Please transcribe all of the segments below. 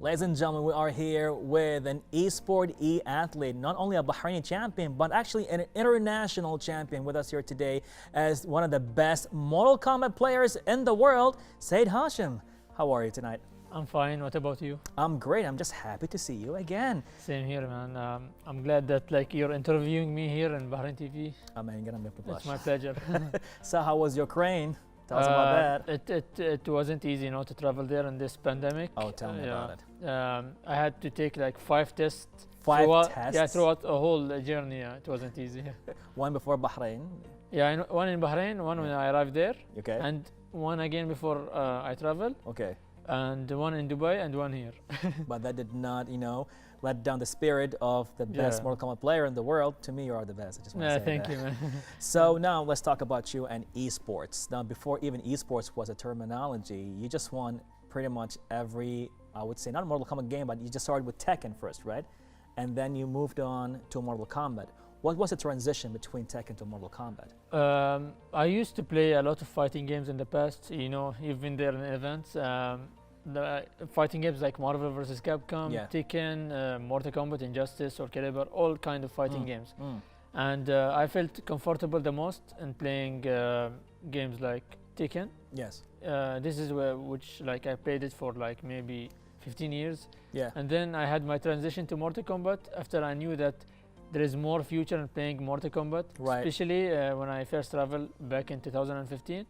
Ladies and gentlemen, we are here with an e-sport e-athlete, not only a Bahraini champion, but actually an international champion with us here today as one of the best Mortal Kombat players in the world, Said Hashim. How are you tonight? I'm fine. What about you? I'm great. I'm just happy to see you again. Same here, man. I'm glad that you're interviewing me here in Bahrain TV. Oh man, you're gonna make me blush. It's my pleasure. So how was Ukraine? Tell us about that. It wasn't easy, to travel there in this pandemic. Oh, tell me about it. I had to take 5 tests. Five tests? Yeah, throughout a whole journey. It wasn't easy. One before Bahrain. Yeah, one in Bahrain, one when I arrived there. Okay. And one again before I traveled. Okay. And one in Dubai and one here. But that did not, let down the spirit of the best Mortal Kombat player in the world. To me, you are the best. I just want to say thank that. you, man. So now let's talk about you and esports. Now, before even esports was a terminology, you just won pretty much every, I would say, not a Mortal Kombat game, but you just started with Tekken first, right? And then you moved on to Mortal Kombat. What was the transition between Tekken to Mortal Kombat? I used to play a lot of fighting games in the past. You've been there in events. The fighting games like Marvel vs. Capcom, Tekken, Mortal Kombat, Injustice, or Caliber, all kind of fighting games. And I felt comfortable the most in playing games like Tekken. Yes. This is which I played it for maybe 15 years. Yeah. And then I had my transition to Mortal Kombat after I knew that there is more future in playing Mortal Kombat, especially when I first traveled back in 2015.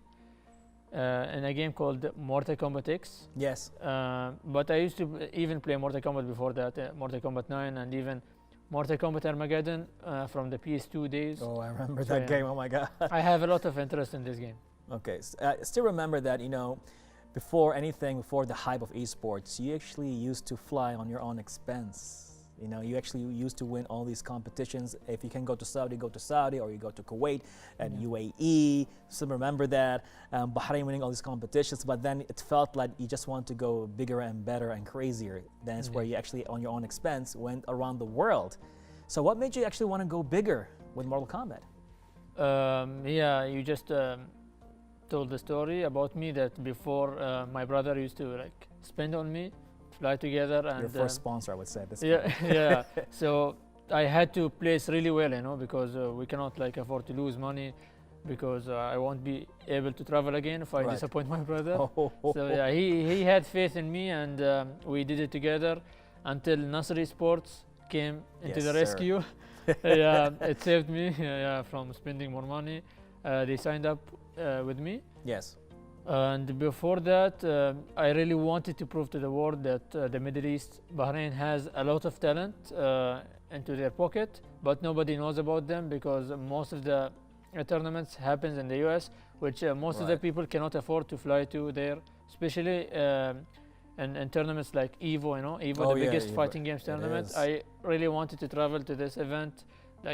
In a game called Mortal Kombat X. Yes. But I used to even play Mortal Kombat before that, Mortal Kombat 9 and even Mortal Kombat Armageddon from the PS2 days. Oh, I remember that game. Oh my God. I have a lot of interest in this game. Okay. I still remember that, before the hype of esports, you actually used to fly on your own expense. You actually used to win all these competitions. If you can go to Saudi, or you go to Kuwait and UAE. Still remember that. Bahrain winning all these competitions, but then it felt like you just want to go bigger and better and crazier. That's where you actually, on your own expense, went around the world. So what made you actually want to go bigger with Mortal Kombat? You just told the story about me that before my brother used to spend on me. Fly together and your first sponsor, I would say. At this point. So I had to place really well, because we cannot afford to lose money, because I won't be able to travel again if I disappoint my brother. So he had faith in me, and we did it together until Nasri Sports came into the rescue. It saved me from spending more money. They signed up with me. Yes. And before that, I really wanted to prove to the world that the Middle East, Bahrain has a lot of talent into their pocket, but nobody knows about them because most of the tournaments happens in the US, which most of the people cannot afford to fly to there, especially in tournaments like EVO, EVO, the biggest fighting games tournament. I really wanted to travel to this event,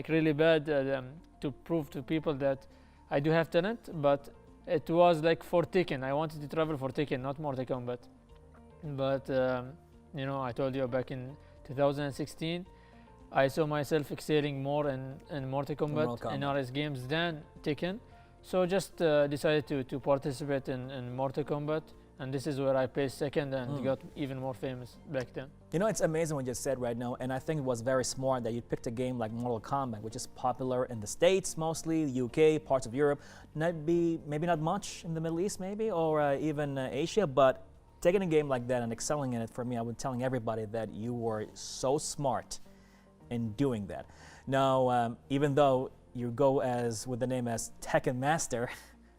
really bad, to prove to people that I do have talent, but it was for Tekken. I wanted to travel for Tekken, not Mortal Kombat. But, I told you back in 2016, I saw myself excelling more in Mortal Kombat in RS games than Tekken. So just decided to participate in Mortal Kombat. And this is where I placed second and got even more famous back then. It's amazing what you said right now, and I think it was very smart that you picked a game like Mortal Kombat, which is popular in the States mostly, the UK, parts of Europe, maybe not much in the Middle East maybe, or even Asia, but taking a game like that and excelling in it, for me, I was telling everybody that you were so smart in doing that. Now, even though you go with the name as Tekken Master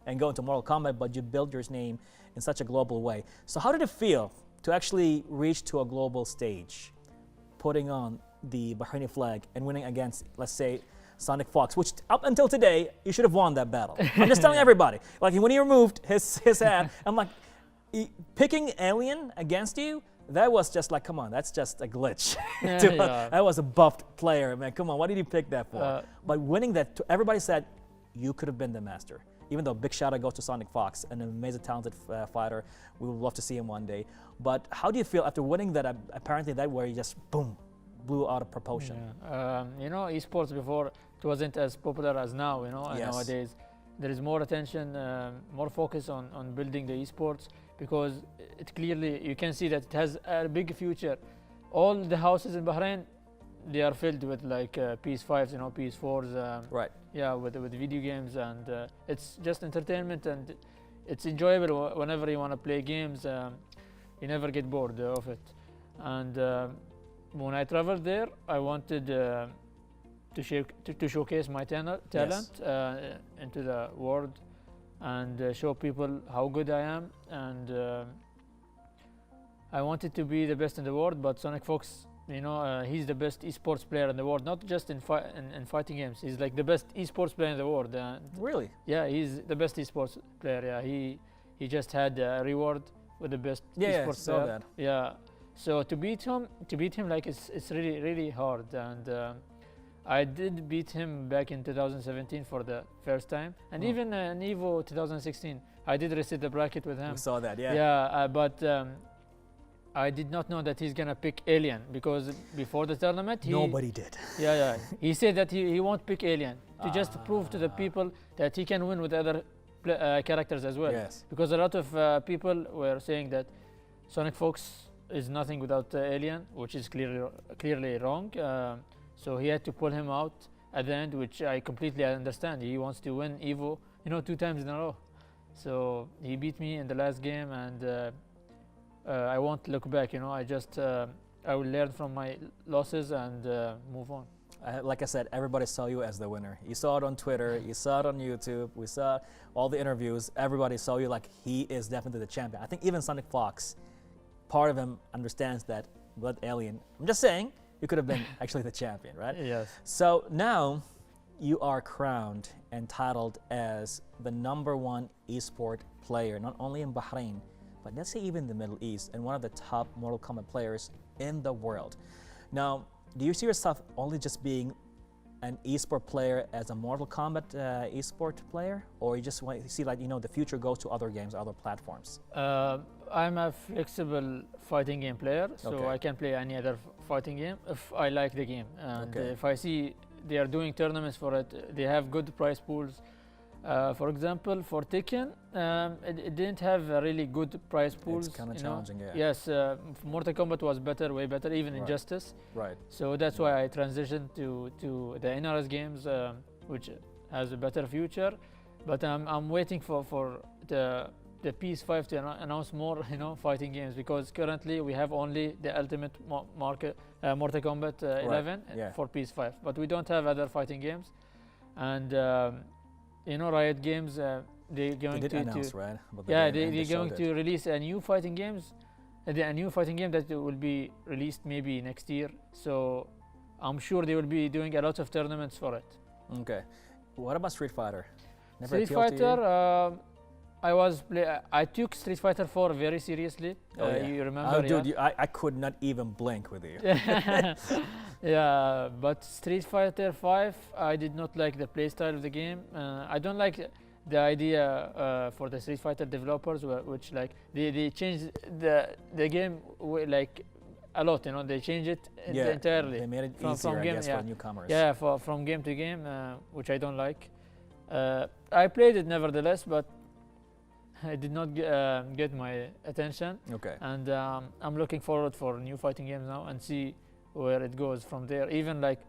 and go into Mortal Kombat, but you build your name in such a global way. So how did it feel to actually reach to a global stage, putting on the Bahraini flag and winning against, let's say, Sonic Fox, which up until today, you should have won that battle. I'm just telling everybody. When he removed his hat, I'm like, picking Alien against you, that was just come on, that's just a glitch. That was a buffed player, man. Come on, why did you pick that for? But winning that, everybody said you could have been the master. Even though big shout out goes to Sonic Fox, an amazing talented fighter. We would love to see him one day. But how do you feel after winning that, apparently that where you just, boom, blew out of proportion? Esports before, it wasn't as popular as now, nowadays. there is more attention, more focus on building the esports, because it clearly, you can see that it has a big future. All the houses in Bahrain, they are filled with like PS5s, you know, PS4s. Right. Yeah, with video games, and it's just entertainment, and it's enjoyable whenever you want to play games. You never get bored of it. And when I traveled there, I wanted to showcase my talent into the world, and show people how good I am. And I wanted to be the best in the world, but Sonic Fox, you know, he's the best esports player in the world, not just in fighting games. He's like the best esports player in the world. Really? Yeah, he's the best esports player. Yeah, he just had a reward with the best esports saw player. that. Yeah, so to beat him, like it's really hard. And I did beat him back in 2017 for the first time, and even in Evo 2016, I did reset the bracket with him. We saw that, yeah. Yeah, but I did not know that he's gonna pick Alien, because before the tournament, Nobody did. yeah, he said that he won't pick Alien to just prove to the people that he can win with other characters as well. Yes. Because a lot of people were saying that Sonic Fox is nothing without Alien, which is clearly wrong. So he had to pull him out at the end, which I completely understand. He wants to win Evo, you know, 2 times in a row. So he beat me in the last game, and I won't look back. You know, I will learn from my losses and move on. Like I said, everybody saw you as the winner. You saw it on Twitter, you saw it on YouTube, we saw all the interviews. Everybody saw you like he is definitely the champion. I think even Sonic Fox, part of him understands that Blood Alien. I'm just saying, you could have been actually the champion, right? Yes. So now you are crowned and titled as the #1 esport player, not only in Bahrain, but let's say even the Middle East, and one of the top Mortal Kombat players in the world. Now, do you see yourself only just being an esport player as a Mortal Kombat esport player, or you just want to see, like, you know, the future goes to other games, other platforms? I'm a flexible fighting game player, so I can play any other fighting game if I like the game, and if I see they are doing tournaments for it, they have good prize pools. For example, for Tekken, it didn't have a really good prize pools. It's kind of challenging, yeah. Yes, Mortal Kombat was better, way better, even Injustice. Right. So that's why I transitioned to the NRS games, which has a better future. But I'm waiting for the PS5 to announce more, you know, fighting games, because currently we have only the Ultimate Mortal Kombat 11 for PS5, but we don't have other fighting games. And you know, Riot Games, they're going to announce, right? They're going to release a new fighting game that will be released maybe next year. So I'm sure they will be doing a lot of tournaments for it. Okay. What about Street Fighter? Street Fighter, I took Street Fighter 4 very seriously. You remember? Oh, dude, I could not even blink with you. Yeah, but Street Fighter 5, I did not like the playstyle of the game. I don't like the idea for the Street Fighter developers, which like they changed the game like a lot. You know, they changed it entirely. They made it easier, I guess, for newcomers. Yeah, from game to game, which I don't like. I played it nevertheless, but it did not get my attention. Okay. And I'm looking forward for new fighting games now and see where it goes from there. Even like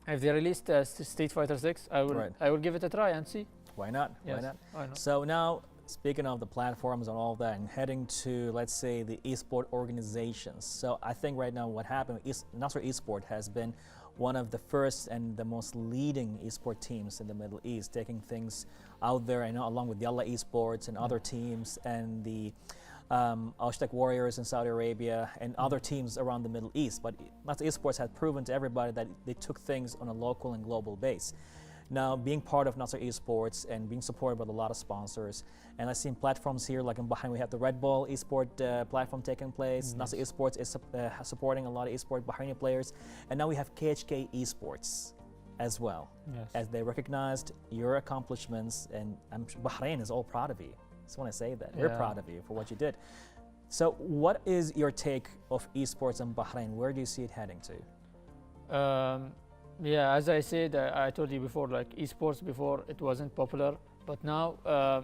if they released Street Fighter 6, I will give it a try and see. Why not? Yes, why not? why not? So now, speaking of the platforms and all that, and heading to, let's say, the esport organizations. So I think right now what happened, Nasser Esport has been one of the first and the most leading esport teams in the Middle East, taking things out there, I know, along with Yalla Esports and other teams, and the Al-Shtaq Warriors in Saudi Arabia and other teams around the Middle East. But Nasser Esports had proven to everybody that they took things on a local and global base. Now, being part of Nasser Esports and being supported by a lot of sponsors, and I've seen platforms here, like in Bahrain, we have the Red Bull esport platform taking place. Nasser Esports is supporting a lot of esport Bahraini players. And now we have KHK Esports as well, as they recognized your accomplishments, and Bahrain is all proud of you. Just want to say that. We're proud of you for what you did. So what is your take of esports in Bahrain? Where do you see it heading to? Yeah, as I said, I told you before, like esports before, it wasn't popular, But now,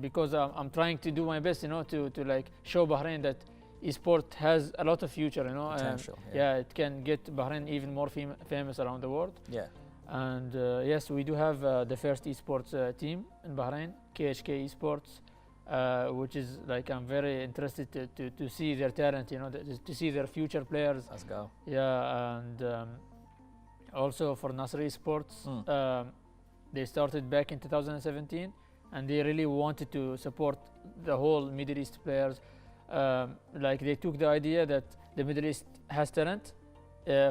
because I'm trying to do my best, to like show Bahrain that esport has a lot of future, Potential, yeah, it can get Bahrain even more famous around the world. Yeah. And yes, we do have the first esports team in Bahrain, KHK Esports, which is like I'm very interested to see their talent, to see their future players. Let's go. Yeah, and also for Nasr Esports, they started back in 2017, and they really wanted to support the whole Middle East players. Like they took the idea that the Middle East has talent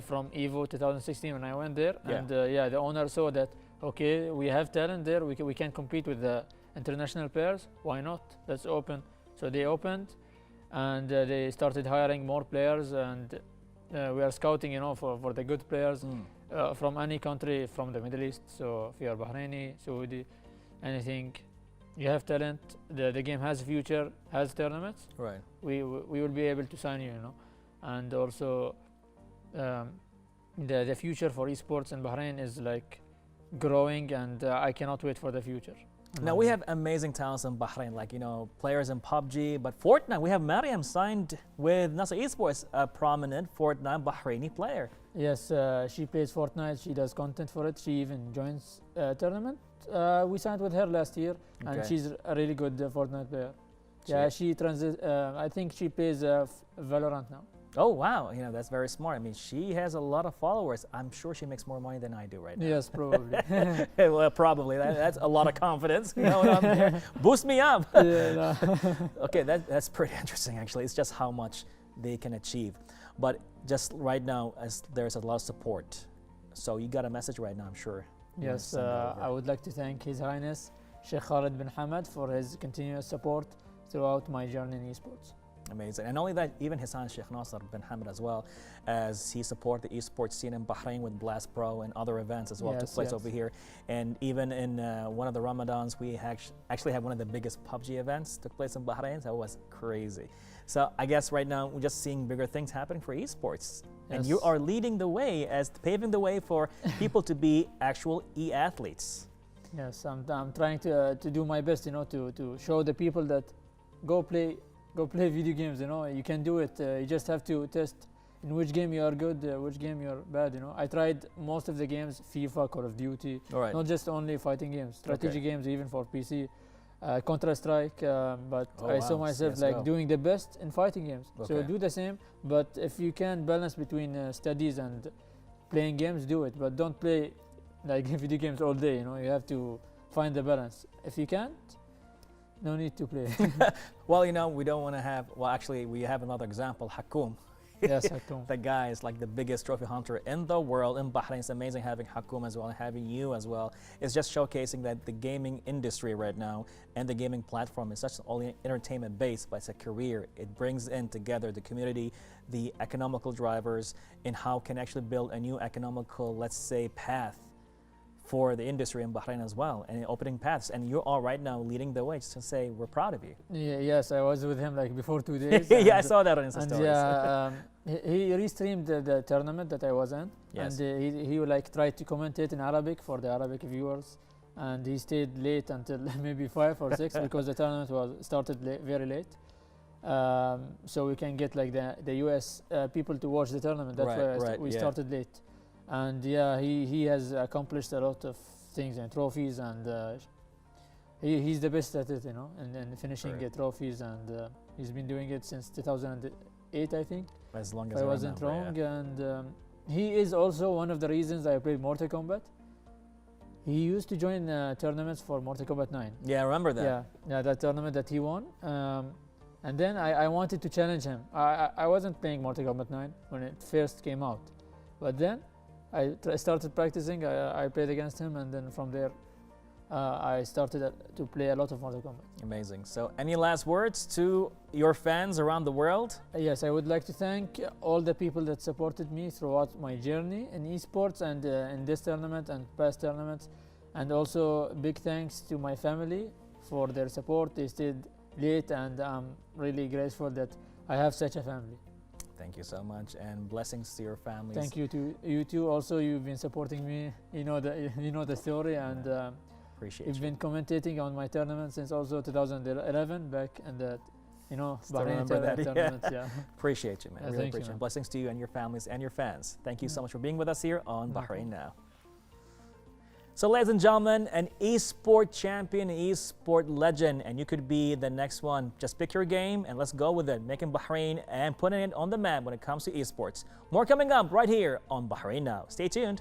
from Evo 2016 when I went there, and the owner saw that okay, we have talent there, we can compete with the international players, why not, let's open. So they opened, and they started hiring more players, and we are scouting for the good players from any country from the Middle East. So if you are Bahraini, Saudi, anything, you have talent, the game has a future, has tournaments, Right. we will be able to sign you, and also the future for esports in Bahrain is like growing, and I cannot wait for the future. Now we have amazing talents in Bahrain, like players in PUBG, but Fortnite. We have Mariam signed with Nasr Esports, a prominent Fortnite Bahraini player. Yes, she plays Fortnite. She does content for it. She even joins tournament. We signed with her last year, and she's a really good Fortnite player. Yeah, I think she plays Valorant now. Oh wow, that's very smart. I mean, she has a lot of followers. I'm sure she makes more money than I do right now. Yes, probably. Well, probably. That's a lot of confidence. I'm there. Boost me up. Yeah, Okay, that's pretty interesting actually. It's just how much they can achieve. But just right now, as there's a lot of support. So you got a message right now, I'm sure. Yes, I would like to thank His Highness Sheikh Khalid bin Hamad for his continuous support throughout my journey in esports. Amazing. And not only that, even His Highness Sheikh Nasser bin Hamad as well, as he supported the esports scene in Bahrain with Blast Pro and other events as well took place over here. And even in one of the Ramadans, we actually had one of the biggest PUBG events took place in Bahrain. So it was crazy. So I guess right now we're just seeing bigger things happening for esports. And you are leading the way as paving the way for people to be actual e-athletes. Yes, I'm trying to do my best, to show the people that go play video games. You can do it. You just have to test in which game you are good, which game you're bad. I tried most of the games, FIFA, Call of Duty, not just only fighting games, strategy games even for PC, Counter-Strike, but I saw myself like doing the best in fighting games. So do the same, but if you can balance between studies and playing games, do it, but don't play like video games all day. You have to find the balance. If you can't, no need to play. Well, we don't want to have, actually we have another example, Hakoum. Yes, Hakoum. The guy is like the biggest trophy hunter in the world in Bahrain. It's amazing having Hakoum as well and having you as well. It's just showcasing that the gaming industry right now and the gaming platform is such only entertainment based, but it's a career. It brings in together the community, the economical drivers, and how can actually build a new economical, let's say, path for the industry in Bahrain as well, and opening paths. And you are right now leading the way. Just to say, we're proud of you. Yeah, yes, I was with him like before 2 days. Yeah, I saw that on Insta stories. Yeah, he restreamed the tournament that I was in, Yes. and he like tried to commentate in Arabic for the Arabic viewers, and he stayed late until maybe 5 or 6 because the tournament was started very late. So we can get like the US people to watch the tournament. That's why we started late. And yeah, he has accomplished a lot of things and trophies, and he's the best at it, and finishing trophies, and he's been doing it since 2008, I think. As long as I wasn't wrong, and he is also one of the reasons I played Mortal Kombat. He used to join tournaments for Mortal Kombat 9. Yeah, I remember that. Yeah, that tournament that he won. And then I wanted to challenge him. I wasn't playing Mortal Kombat 9 when it first came out, but then I started practicing, I played against him, and then from there I started to play a lot of Mortal Kombat. Amazing. So any last words to your fans around the world? Yes, I would like to thank all the people that supported me throughout my journey in esports and in this tournament and past tournaments. And also big thanks to my family for their support. They stayed late, and I'm really grateful that I have such a family. Thank you so much, and blessings to your families. Thank you to you too. Also, you've been supporting me. You know the story, and Appreciate You've you. been commentating on my tournament since also 2011 back in the, Still Bahrain remember that, tournament. Yeah. Appreciate you, man. Really Thank you, appreciate it. man. Blessings to you and your families and your fans. Thank you so much for being with us here on No Bahrain problem. Now. So, ladies and gentlemen, an esport champion, esport legend, and you could be the next one. Just pick your game and let's go with it. Making Bahrain and putting it on the map when it comes to esports. More coming up right here on Bahrain Now. Stay tuned.